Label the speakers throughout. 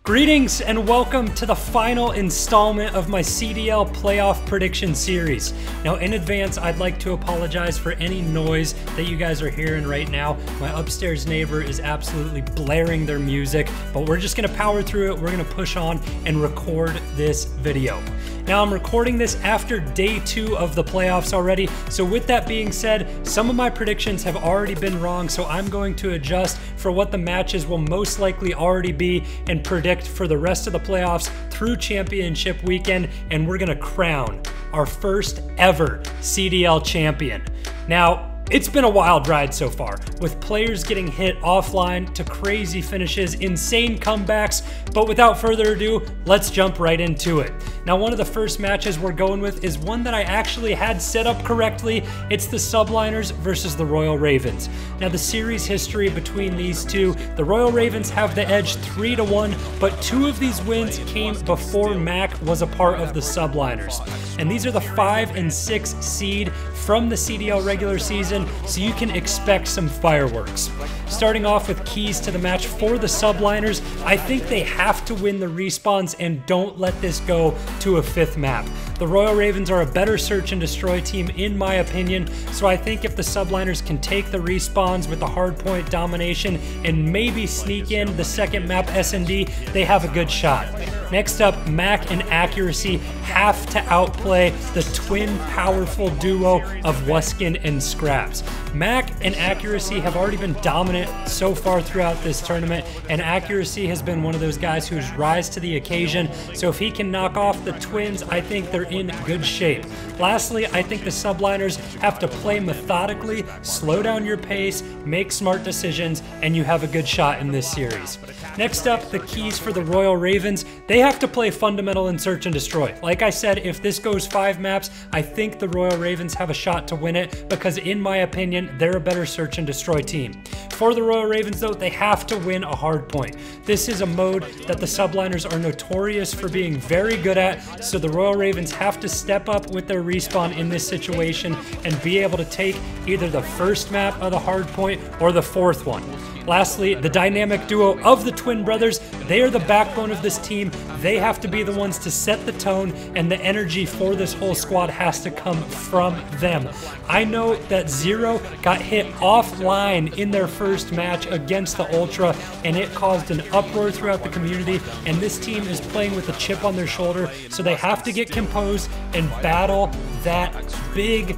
Speaker 1: Greetings and welcome to the final installment of my CDL Playoff Prediction series. Now in advance, I'd like to apologize for any noise that you guys are hearing right now. My upstairs neighbor is absolutely blaring their music, but we're just gonna power through it. We're gonna push on and record this video. Now I'm recording this after day 2 of the playoffs already. So with that being said, some of my predictions have already been wrong. So I'm going to adjust for what the matches will most likely already be and predict for the rest of the playoffs through championship weekend. And we're gonna crown our first ever CDL champion. Now, it's been a wild ride so far, with players getting hit offline to crazy finishes, insane comebacks, but without further ado, let's jump right into it. Now, one of the first matches we're going with is one that I actually had set up correctly. It's the Subliners versus the Royal Ravens. Now, the series history between these two, the Royal Ravens have the edge 3-1, but 2 of these wins came before Mac was a part of the Subliners. And these are the 5 and 6 seed from the CDL regular season, so you can expect some fireworks. Starting off with keys to the match for the Subliners, I think they have to win the respawns and don't let this go to a 5th map. The Royal Ravens are a better search and destroy team in my opinion, so I think if the Subliners can take the respawns with the hardpoint domination and maybe sneak in the 2nd map S&D, they have a good shot. Next up, Mac and Accuracy have to outplay the twin powerful duo of Wuskin and Scraps. Mac and Accuracy have already been dominant so far throughout this tournament, and Accuracy has been one of those guys who's rise to the occasion, so if he can knock off the twins, I think they're in good shape. Lastly, I think the Subliners have to play methodically, slow down your pace, make smart decisions, and you have a good shot in this series. Next up, the keys for the Royal Ravens. They have to play fundamental and search and destroy. Like I said, if this goes 5 maps, I think the Royal Ravens have a shot to win it because in my opinion, they're a better search and destroy team. For the Royal Ravens though, they have to win a hard point. This is a mode that the Subliners are notorious for being very good at, so the Royal Ravens have to step up with their respawn in this situation and be able to take either the 1st map of the hard point or the 4th one. Lastly, the dynamic duo of the twin brothers, they are the backbone of this team. They have to be the ones to set the tone, and the energy for this whole squad has to come from them. I know that Zero got hit offline in their first match against the Ultra, and it caused an uproar throughout the community, and this team is playing with a chip on their shoulder, so they have to get composed and battle that big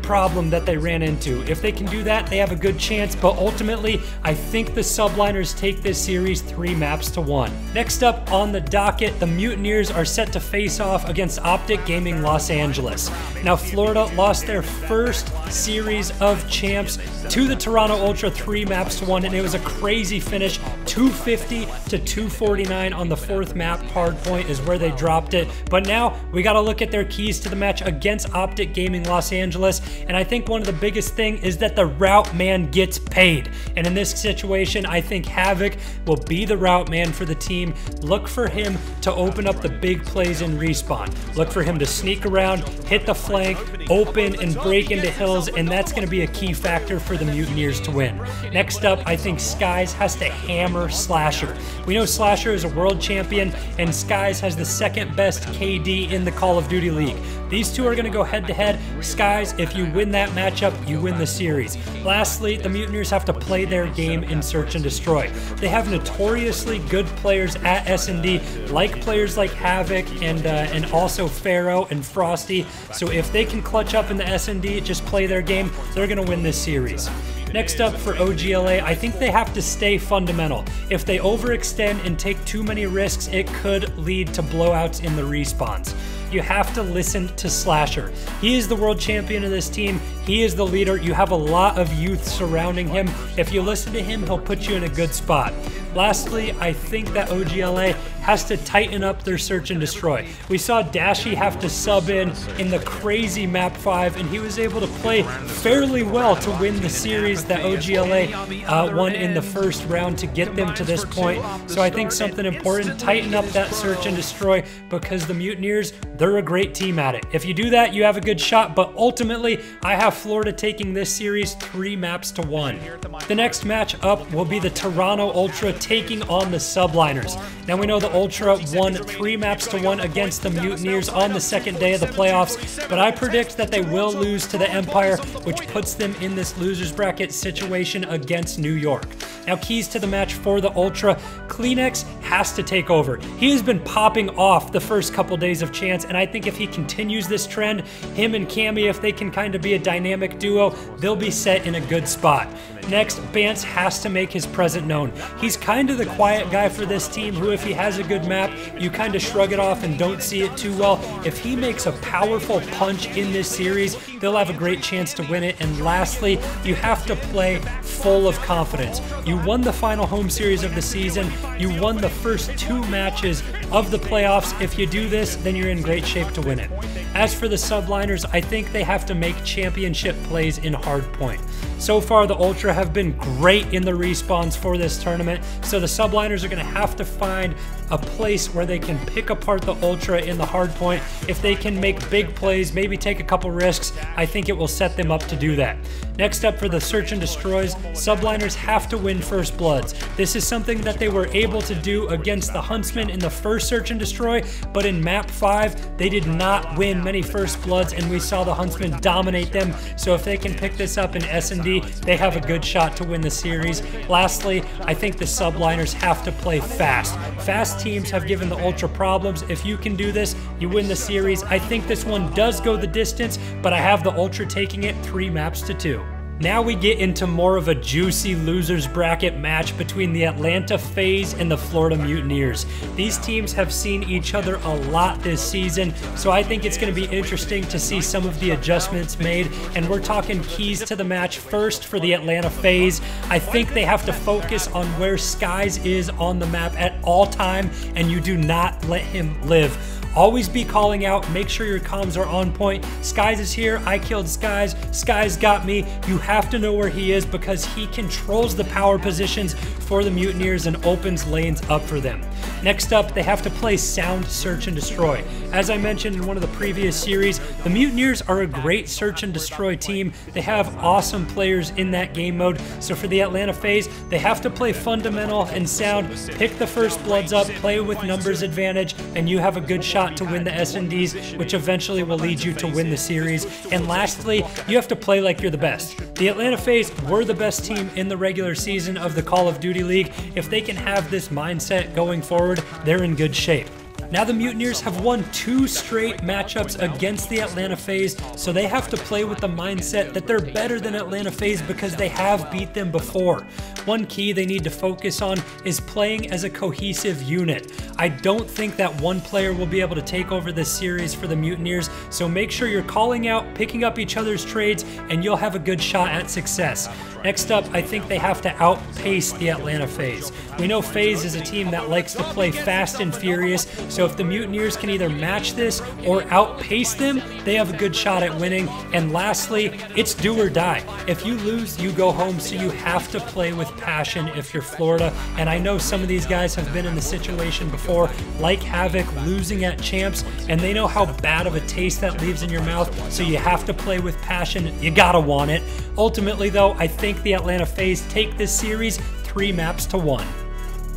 Speaker 1: problem that they ran into. If they can do that, they have a good chance, but ultimately, I think the Subliners take this series 3 maps to 1. Next up on the docket, the Mutineers are set to face off against Optic Gaming Los Angeles. Now, Florida lost their first series of champs to the Toronto Ultra 3 maps to 1, and it was a crazy finish. 250 to 249 on the 4th map. Hardpoint is where they dropped it. But now we got to look at their keys to the match against Optic Gaming Los Angeles. And I think one of the biggest thing is that the route man gets paid. And in this situation, I think Havoc will be the route man for the team. Look for him to open up the big plays in respawn. Look for him to sneak around, hit the flank, open and break into hills, and that's going to be a key factor for the Mutineers to win. Next up, I think Skies has to hammer Slasher. We know Slasher is a world champion, and Skies has the 2nd best KD in the Call of Duty League. These two are going to go head to head. Skies, if you win that matchup, you win the series. Lastly, the Mutineers have to play their game in search and destroy. They have notoriously good players at S&D, like players like Havoc and also Pharaoh and Frosty. So if they can clutch up in the S&D, just play their game, they're going to win this series. Next up for OGLA, I think they have to stay fundamental. If they overextend and take too many risks, it could lead to blowouts in the respawns. You have to listen to Slasher. He is the world champion of this team. He is the leader. You have a lot of youth surrounding him. If you listen to him, he'll put you in a good spot. Lastly, I think that OGLA has to tighten up their search and destroy. We saw Dashy have to sub in the crazy map 5, and he was able to play fairly well to win the series that OGLA won in the 1st round to get them to this point. So I think something important, tighten up that search and destroy, because the Mutineers they're a great team at it. If you do that, you have a good shot, but ultimately, I have Florida taking this series 3-1. The next match up will be the Toronto Ultra taking on the Subliners. Now we know the Ultra won 3-1 against the Mutineers on the second day of the playoffs, but I predict that they will lose to the Empire, which puts them in this loser's bracket situation against New York. Now, keys to the match for the Ultra, Kleenex has to take over. He has been popping off the first couple days of Chance, and I think if he continues this trend, him and Cammy, if they can kind of be a dynamic duo, they'll be set in a good spot. Next, Bance has to make his presence known. He's kind of the quiet guy for this team who, if he has a good map, you kind of shrug it off and don't see it too well. If he makes a powerful punch in this series, they'll have a great chance to win it. And lastly, you have to play full of confidence. You won the final home series of the season. You won the first 2 matches of the playoffs. If you do this, then you're in great shape to win it. As for the Subliners, I think they have to make championship plays in hardpoint. So far, the Ultra have been great in the respawns for this tournament, so the Subliners are going to have to find a place where they can pick apart the Ultra in the hardpoint. If they can make big plays, maybe take a couple risks, I think it will set them up to do that. Next up for the Search and Destroys, Subliners have to win First Bloods. This is something that they were able to do against the Huntsmen in the first Search and Destroy, but in map 5, they did not win many First Bloods, and we saw the Huntsmen dominate them. So if they can pick this up in S&D, they have a good shot to win the series. Lastly, I think the Subliners have to play fast. Fast teams have given the Ultra problems. If you can do this, you win the series. I think this one does go the distance, but I have the Ultra taking it 3-2. Now we get into more of a juicy losers bracket match between the Atlanta FaZe and the Florida Mutineers. These teams have seen each other a lot this season, so I think it's going to be interesting to see some of the adjustments made, and we're talking keys to the match. First, for the Atlanta FaZe, I think they have to focus on where Skies is on the map at all time, and you do not let him live. Always be calling out, make sure your comms are on point. Skies is here, I killed Skies, Skies got me. You have to know where he is because he controls the power positions for the Mutineers and opens lanes up for them. Next up, they have to play sound search and destroy. As I mentioned in one of the previous series, the Mutineers are a great search and destroy team. They have awesome players in that game mode. So for the Atlanta FaZe, they have to play fundamental and sound, pick the first bloods up, play with numbers advantage, and you have a good shot to win the S&Ds, which eventually will lead you to win the series. And lastly, you have to play like you're the best. The Atlanta FaZe were the best team in the regular season of the Call of Duty League. If they can have this mindset going forward, they're in good shape. Now the Mutineers have won 2 straight matchups against the Atlanta FaZe, so they have to play with the mindset that they're better than Atlanta FaZe because they have beat them before. One key they need to focus on is playing as a cohesive unit. I don't think that one player will be able to take over this series for the Mutineers, so make sure you're calling out, picking up each other's trades, and you'll have a good shot at success. Next up, I think they have to outpace the Atlanta FaZe. We know FaZe is a team that likes to play fast and furious, so if the Mutineers can either match this or outpace them, they have a good shot at winning. And lastly, it's do or die. If you lose, you go home, so you have to play with passion if you're Florida. And I know some of these guys have been in the situation before, like Havoc losing at Champs, and they know how bad of a taste that leaves in your mouth, so you have to play with passion. You gotta want it. Ultimately though, I think the Atlanta FaZe take this series 3-1.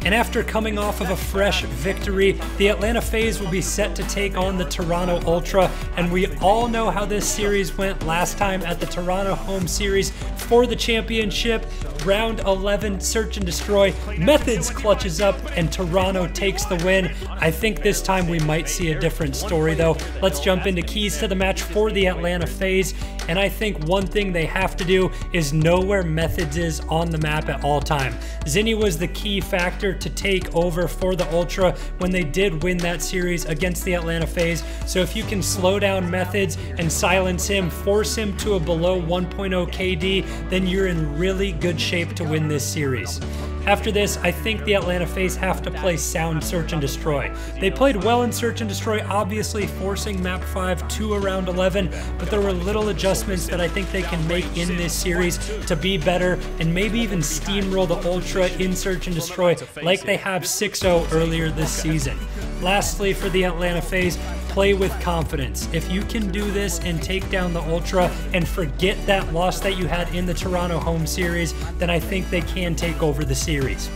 Speaker 1: And after coming off of a fresh victory, the Atlanta FaZe will be set to take on the Toronto Ultra, and we all know how this series went last time at the Toronto home series for the championship. Round 11, search and destroy, Methods clutches up, and Toronto takes the win. I think this time we might see a different story though. Let's jump into keys to the match for the Atlanta FaZe, and I think one thing they have to do is know where Methods is on the map at all time. Zinni was the key factor to take over for the Ultra when they did win that series against the Atlanta FaZe. So if you can slow down Methods and silence him, force him to a below 1.0 KD, then you're in really good shape to win this series. After this, I think the Atlanta FaZe have to play sound search and destroy. They played well in search and destroy, obviously forcing map 5 to around 11, but there were little adjustments that I think they can make in this series to be better and maybe even steamroll the Ultra in search and destroy like they have 6-0 earlier this season. Lastly, for the Atlanta FaZe, play with confidence. If you can do this and take down the Ultra and forget that loss that you had in the Toronto home series, then I think they can take over the series.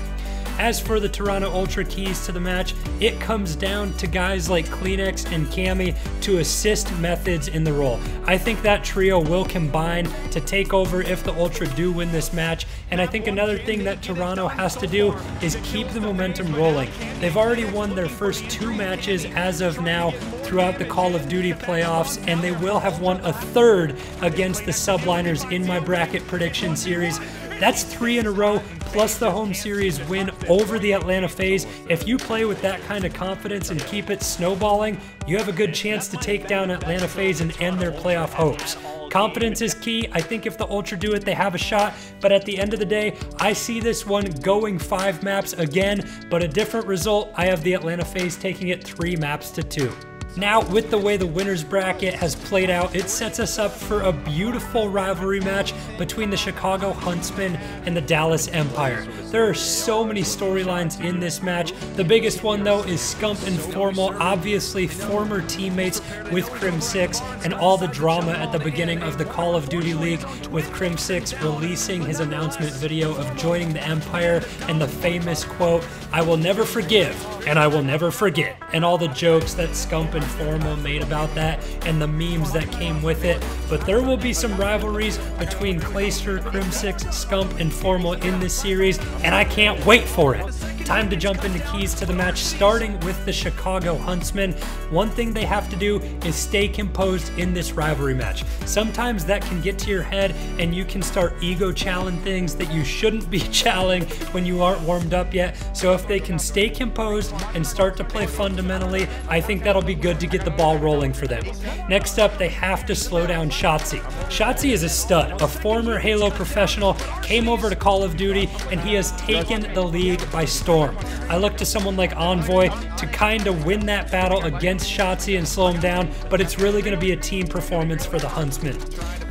Speaker 1: As for the Toronto Ultra keys to the match, it comes down to guys like Kleenex and Cammy to assist methods in the role. I think that trio will combine to take over if the Ultra do win this match, and I think another thing that Toronto has to do is keep the momentum rolling. They've already won their first 2 matches as of now throughout the Call of Duty playoffs, and they will have won a 3rd against the Subliners in my bracket prediction series. That's 3 in a row, plus the home series win over the Atlanta FaZe. If you play with that kind of confidence and keep it snowballing, you have a good chance to take down Atlanta FaZe and end their playoff hopes. Confidence is key. I think if the Ultra do it, they have a shot, but at the end of the day, I see this one going 5 maps again, but a different result. I have the Atlanta FaZe taking it 3 maps to 2. Now, with the way the winner's bracket has played out, it sets us up for a beautiful rivalry match between the Chicago Huntsmen and the Dallas Empire. There are so many storylines in this match. The biggest one, though, is Scump and Formal, obviously former teammates with Crim6, and all the drama at the beginning of the Call of Duty League with Crim6 releasing his announcement video of joining the Empire and the famous quote, "I will never forgive and I will never forget," and all the jokes that Scump and Formal made about that and the memes that came with it. But there will be some rivalries between Clayster, Crim6, Scump, and Formal in this series, and I can't wait for it. Time to jump into keys to the match, starting with the Chicago Huntsmen. One thing they have to do is stay composed in this rivalry match. Sometimes that can get to your head and you can start ego challenging things that you shouldn't be challenging when you aren't warmed up yet. So if they can stay composed and start to play fundamentally, I think that'll be good to get the ball rolling for them. Next up, they have to slow down Shotzzy. Shotzzy is a stud, a former Halo professional, came over to Call of Duty, and he has taken the league by storm. I look to someone like Envoy to kind of win that battle against Shotzzy and slow him down, but it's really going to be a team performance for the Huntsmen.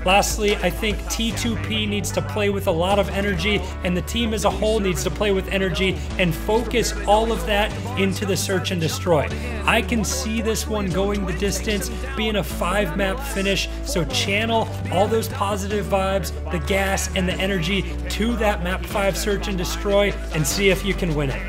Speaker 1: Lastly, I think T2P needs to play with a lot of energy, and the team as a whole needs to play with energy and focus all of that into the search and destroy. I can see this one going the distance, being a 5-map finish, so channel all those positive vibes, the gas, and the energy to that map 5 search and destroy and see if you can win it.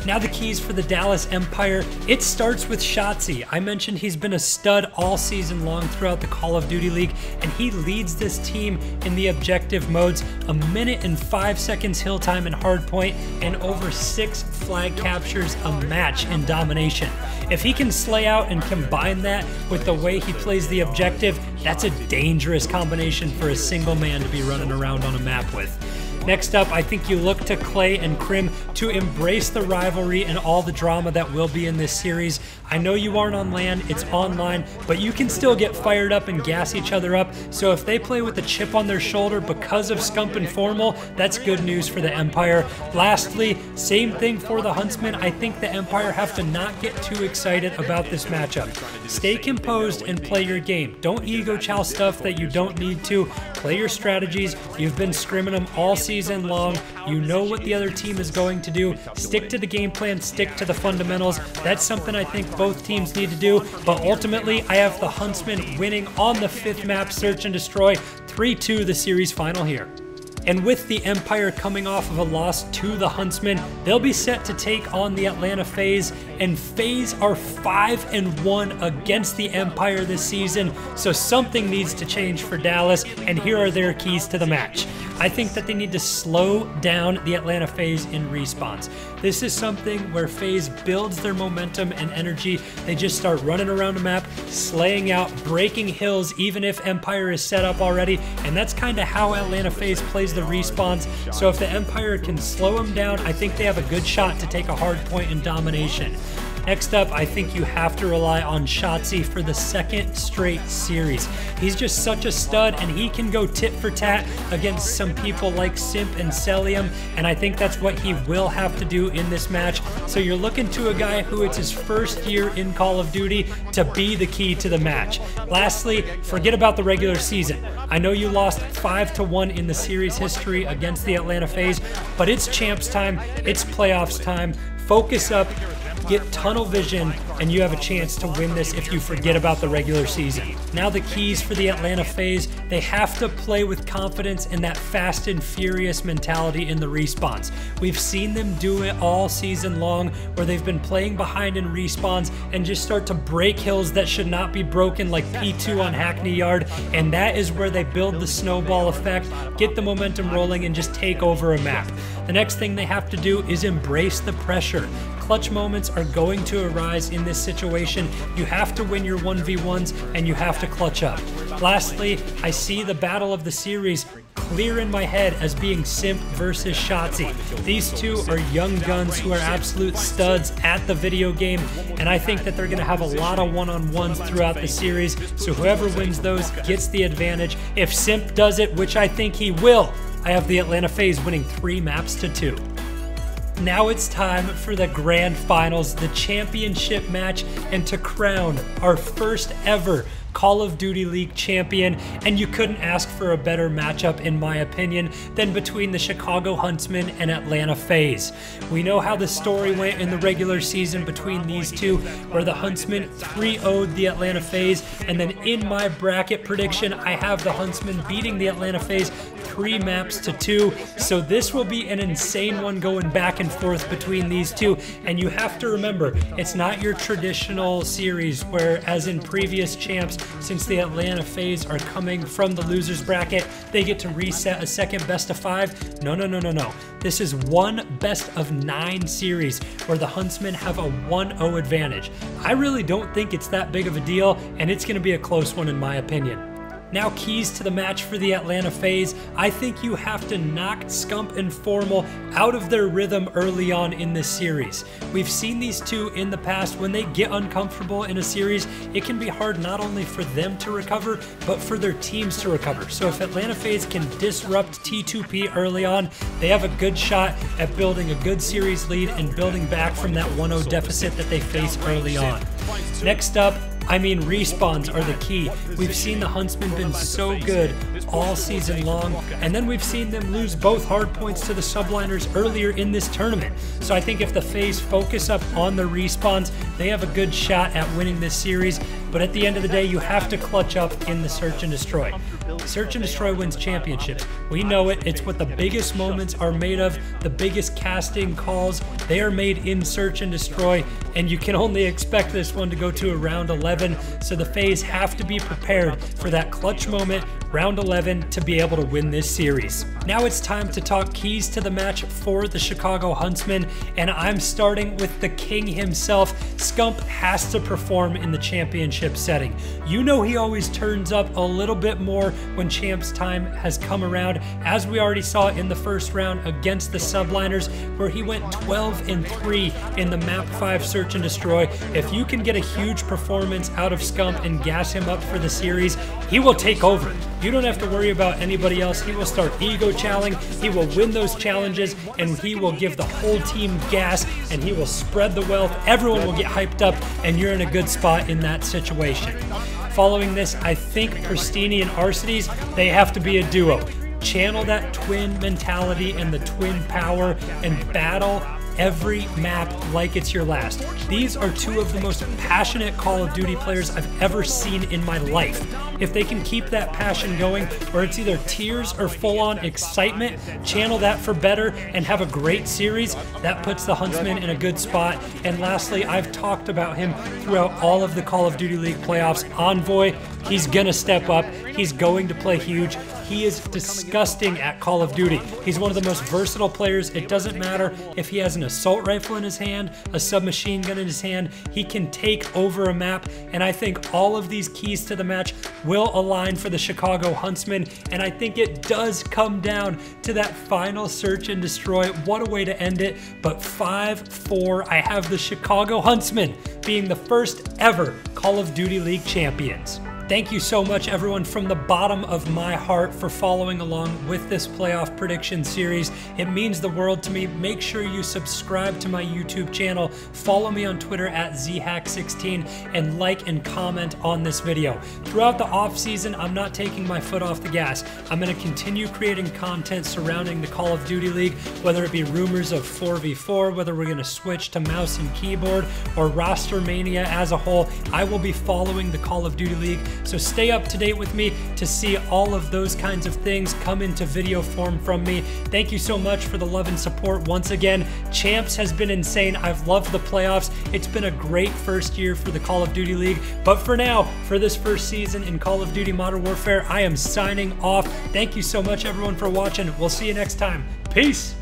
Speaker 1: Now the keys for the Dallas Empire, it starts with Shotzzy. I mentioned he's been a stud all season long throughout the Call of Duty League, and he leads this team in the objective modes, 1 minute and 5 seconds hill time and hardpoint, and over 6 flag captures a match in domination. If he can slay out and combine that with the way he plays the objective, that's a dangerous combination for a single man to be running around on a map with. Next up, I think you look to Clay and Crim to embrace the rivalry and all the drama that will be in this series. I know you aren't on LAN, it's online, but you can still get fired up and gas each other up. So if they play with a chip on their shoulder because of Scump and Formal, that's good news for the Empire. Lastly, same thing for the Huntsmen. I think the Empire have to not get too excited about this matchup. Stay composed and play your game. Don't ego chow stuff that you don't need to. Play your strategies. You've been scrimming them all season long. You know what the other team is going to do. Stick to the game plan, stick to the fundamentals. That's something I think both teams need to do, but ultimately I have the Huntsmen winning on the 5th map, search and destroy, 3-2 the series final here. And with the Empire coming off of a loss to the Huntsmen, they'll be set to take on the Atlanta FaZe, and FaZe are 5-1 against the Empire this season, so something needs to change for Dallas, and here are their keys to the match. I think that they need to slow down the Atlanta FaZe in respawns. This is something where FaZe builds their momentum and energy. They just start running around the map, slaying out, breaking hills, even if Empire is set up already, and that's kind of how Atlanta FaZe plays the respawns. So if the Empire can slow them down, I think they have a good shot to take a hard point in domination. Next up, I think you have to rely on Shotzzy for the 2nd straight series. He's just such a stud, and he can go tit for tat against some people like Simp and Celium, and I think that's what he will have to do in this match. So you're looking to a guy who it's his first year in Call of Duty to be the key to the match. Lastly, forget about the regular season. I know you lost 5-1 in the series history against the Atlanta FaZe, but it's champs time, it's playoffs time. Focus up. Get tunnel vision and you have a chance to win this if you forget about the regular season. Now the keys for the Atlanta FaZe, they have to play with confidence and that fast and furious mentality in the respawns. We've seen them do it all season long, where they've been playing behind in respawns and just start to break hills that should not be broken, like P2 on Hackney Yard, and that is where they build the snowball effect, get the momentum rolling, and just take over a map. The next thing they have to do is embrace the pressure. Clutch moments are going to arise in this situation. You have to win your 1v1s and you have to clutch up. Lastly, I see the battle of the series clear in my head as being Simp versus Shotzzy. These two are young guns who are absolute studs at the video game, and I think that they're going to have a lot of one-on-ones throughout the series, so whoever wins those gets the advantage. If Simp does it, which I think he will, I have the Atlanta FaZe winning 3 maps to 2. Now it's time for the grand finals, the championship match, and to crown our first ever Call of Duty League champion, and you couldn't ask for a better matchup in my opinion than between the Chicago Huntsmen and Atlanta FaZe. We know how the story went in the regular season between these two, where the Huntsmen 3-0'd the Atlanta FaZe, and then in my bracket prediction I have the Huntsmen beating the Atlanta FaZe 3 maps to 2, so this will be an insane one going back and forth between these two. And you have to remember, it's not your traditional series where, as in previous champs, since the Atlanta FaZe are coming from the losers bracket, they get to reset a second best of 5. No. This is one best of 9 series where the Huntsmen have a 1-0 advantage. I really don't think it's that big of a deal, and it's going to be a close one in my opinion. Now, keys to the match for the Atlanta FaZe. I think you have to knock Scump and Formal out of their rhythm early on in this series. We've seen these two in the past. When they get uncomfortable in a series, it can be hard not only for them to recover, but for their teams to recover. So if Atlanta FaZe can disrupt T2P early on, they have a good shot at building a good series lead and building back from that 1-0 deficit that they face early on. Next up, respawns are the key. We've seen the Huntsmen been so good all season long, and then we've seen them lose both hard points to the Subliners earlier in this tournament. So I think if the FaZe focus up on the respawns, they have a good shot at winning this series. But at the end of the day, you have to clutch up in the Search and Destroy. Search and Destroy wins championships. We know it. It's what the biggest moments are made of. The biggest casting calls, they are made in Search and Destroy, and you can only expect this one to go to a round 11. So the FaZe have to be prepared for that clutch moment, round 11, to be able to win this series. Now it's time to talk keys to the match for the Chicago Huntsmen, and I'm starting with the king himself. Scump has to perform in the championship setting. You know he always turns up a little bit more when champs time has come around, as we already saw in the first round against the Subliners, where he went 12-3 in the map 5 Search and Destroy. If you can get a huge performance out of Scump and gas him up for the series, he will take over. You don't have to worry about anybody else. He will start ego challenging, he will win those challenges, and he will give the whole team gas, and he will spread the wealth. Everyone will get hyped up, and you're in a good spot in that situation. Following this, I think Pristini and Arcides, they have to be a duo. Channel that twin mentality and the twin power and battle every map like it's your last. These are two of the most passionate Call of Duty players I've ever seen in my life. If they can keep that passion going, where it's either tears or full-on excitement, channel that for better and have a great series, that puts the Huntsmen in a good spot. And lastly, I've talked about him throughout all of the Call of Duty League playoffs. Envoy, he's gonna step up. He's going to play huge. He is disgusting at Call of Duty. He's one of the most versatile players. It doesn't matter if he has an assault rifle in his hand, a submachine gun in his hand, he can take over a map. And I think all of these keys to the match will align for the Chicago Huntsmen. And I think it does come down to that final Search and Destroy. What a way to end it. But 5-4, I have the Chicago Huntsmen being the first ever Call of Duty League champions. Thank you so much, everyone, from the bottom of my heart for following along with this playoff prediction series. It means the world to me. Make sure you subscribe to my YouTube channel, follow me on Twitter at zhack16, and like and comment on this video. Throughout the off season, I'm not taking my foot off the gas. I'm going to continue creating content surrounding the Call of Duty League, whether it be rumors of 4v4, whether we're going to switch to mouse and keyboard, or roster mania as a whole. I will be following the Call of Duty League. So stay up to date with me to see all of those kinds of things come into video form from me. Thank you so much for the love and support. Once again, Champs has been insane. I've loved the playoffs. It's been a great first year for the Call of Duty League. But for now, for this first season in Call of Duty Modern Warfare, I am signing off. Thank you so much, everyone, for watching. We'll see you next time. Peace.